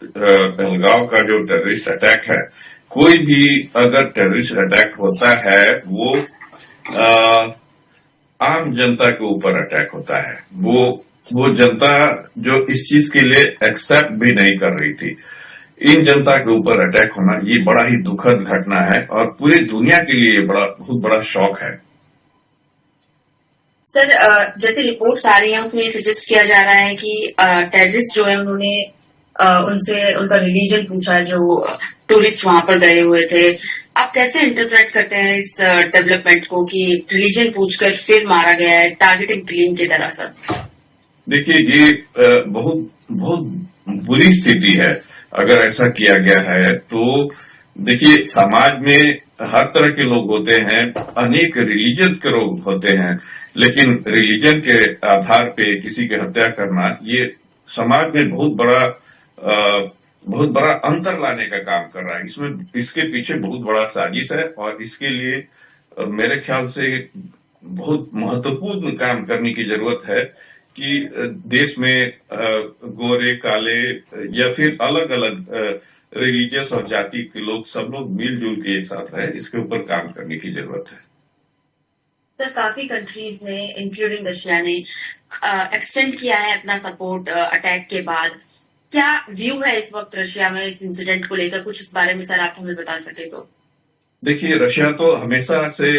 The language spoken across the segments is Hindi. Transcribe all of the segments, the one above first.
पहलगांव का जो टेररिस्ट अटैक है, कोई भी अगर टेररिस्ट अटैक होता है वो अ, आम जनता के ऊपर अटैक होता है। वो जनता जो इस चीज के लिए एक्सेप्ट भी नहीं कर रही थी, इन जनता के ऊपर अटैक होना ये बड़ा ही दुखद घटना है और पूरी दुनिया के लिए ये बहुत बड़ा शौक है। सर, जैसे रिपोर्ट्स आ रही हैं उसमें ये सजेस्ट किया जा रहा है कि टेररिस्ट जो है उन्होंने उनसे उनका रिलीजन पूछा, जो टूरिस्ट वहां पर गए हुए थे। आप कैसे इंटरप्रेट करते हैं इस डेवलपमेंट को कि रिलीजन पूछकर फिर मारा गया है, टारगेटिंग किलिंग की तरह? सर देखिए, ये बहुत बहुत बुरी स्थिति है अगर ऐसा किया गया है तो। देखिए, समाज में हर तरह के लोग होते हैं, अनेक रिलीजन के लोग होते हैं, लेकिन रिलीजन के आधार पे किसी की हत्या करना ये समाज में बहुत बड़ा अंतर लाने का काम कर रहा है। इसमें इसके पीछे बहुत बड़ा साजिश है और इसके लिए मेरे ख्याल से बहुत महत्वपूर्ण काम करने की जरूरत है कि देश में गोरे काले या फिर अलग अलग रिलीजियस और जाति के लोग सब लोग मिलजुल के एक साथ रहे, इसके ऊपर काम करने की जरूरत है। सर, काफी कंट्रीज ने इंक्लूडिंग रशिया ने एक्सटेंड किया है अपना सपोर्ट अटैक के बाद। क्या व्यू है इस वक्त रशिया में इस इंसिडेंट को लेकर? कुछ इस बारे में सर आप हमें बता सके तो। देखिए, रशिया तो हमेशा से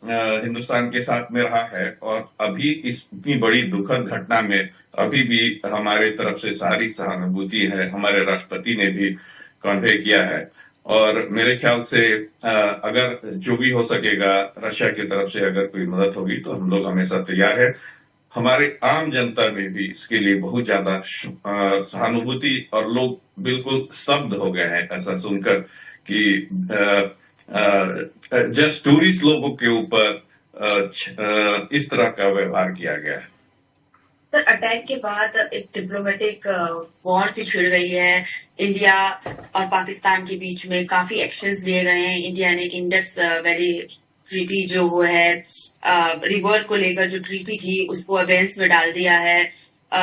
हिंदुस्तान के साथ में रहा है और अभी इस इतनी बड़ी दुखद घटना में अभी भी हमारे तरफ से सारी सहानुभूति है। हमारे राष्ट्रपति ने भी कन्वे किया है और मेरे ख्याल से अगर जो भी हो सकेगा रशिया की तरफ से अगर कोई मदद होगी तो हम लोग हमेशा तैयार है। हमारे आम जनता में भी इसके लिए बहुत ज्यादा सहानुभूति और लोग बिल्कुल स्तब्ध हो गए हैं ऐसा सुनकर कि जस्ट टूरिस्ट लोगों के ऊपर इस तरह का व्यवहार किया गया है। सर, अटैक के बाद एक डिप्लोमेटिक वॉर सी छिड़ गई है इंडिया और पाकिस्तान के बीच में। काफी एक्शंस लिए गए हैं। इंडिया ने इंडस वैली ट्रीटी जो वो है, रिवर को लेकर जो ट्रीटी थी उसको अवेंस में डाल दिया है।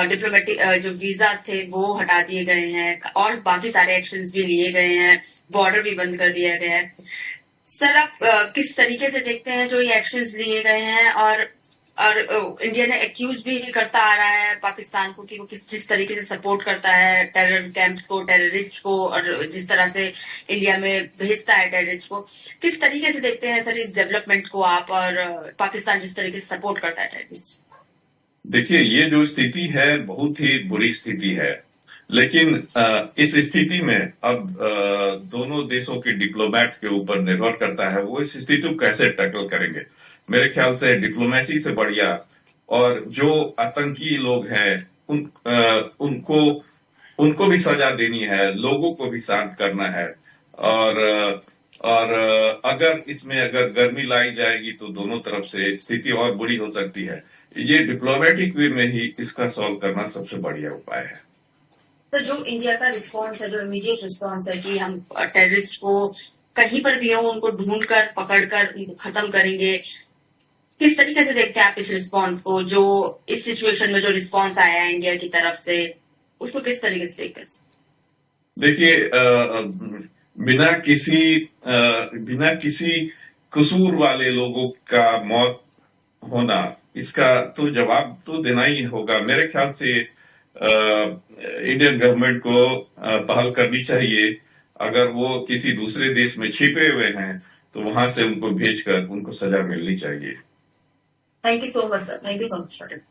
डिप्लोमेटिक जो वीजास थे वो हटा दिए गए हैं और बाकी सारे एक्शंस भी लिए गए हैं। बॉर्डर भी बंद कर दिया गया है। सर, आप किस तरीके से देखते हैं जो ये एक्शंस लिए गए हैं? और इंडिया ने एक्यूज भी करता आ रहा है पाकिस्तान को कि वो जिस तरीके से सपोर्ट करता है टेरर कैंप्स को, टेररिस्ट को, और जिस तरह से इंडिया में भेजता है टेररिस्ट को। किस तरीके से देखते हैं सर इस डेवलपमेंट को आप, और पाकिस्तान जिस तरीके से सपोर्ट करता है टेररिस्ट? देखिए, ये जो स्थिति है बहुत ही बुरी स्थिति है, लेकिन इस स्थिति में अब दोनों देशों के डिप्लोमैट्स के ऊपर निर्भर करता है वो इस स्थिति को कैसे टैकल करेंगे। मेरे ख्याल से डिप्लोमेसी से बढ़िया और जो आतंकी लोग हैं उनको उनको भी सजा देनी है, लोगों को भी शांत करना है और अगर इसमें अगर गर्मी लाई जाएगी तो दोनों तरफ से स्थिति और बुरी हो सकती है। ये डिप्लोमेटिक वे में ही इसका सॉल्व करना सबसे बढ़िया उपाय है। तो जो इंडिया का रिस्पॉन्स है, जो इमीडिएट रिस्पॉन्स है कि हम टेररिस्ट को कहीं पर भी हो उनको ढूंढकर पकड़कर उनको खत्म करेंगे, किस तरीके से देखते हैं आप इस रिस्पॉन्स को? जो इस सिचुएशन में जो रिस्पॉन्स आया है इंडिया की तरफ से, उसको किस तरीके से देखते हैं? देखिए, बिना किसी कसूर वाले लोगों का मौत होना, इसका तो जवाब तो देना ही होगा। मेरे ख्याल से इंडियन गवर्नमेंट को पहल करनी चाहिए। अगर वो किसी दूसरे देश में छिपे हुए हैं तो वहां से उनको भेजकर उनको सजा मिलनी चाहिए। Thank you so much sir, thank you so much for it.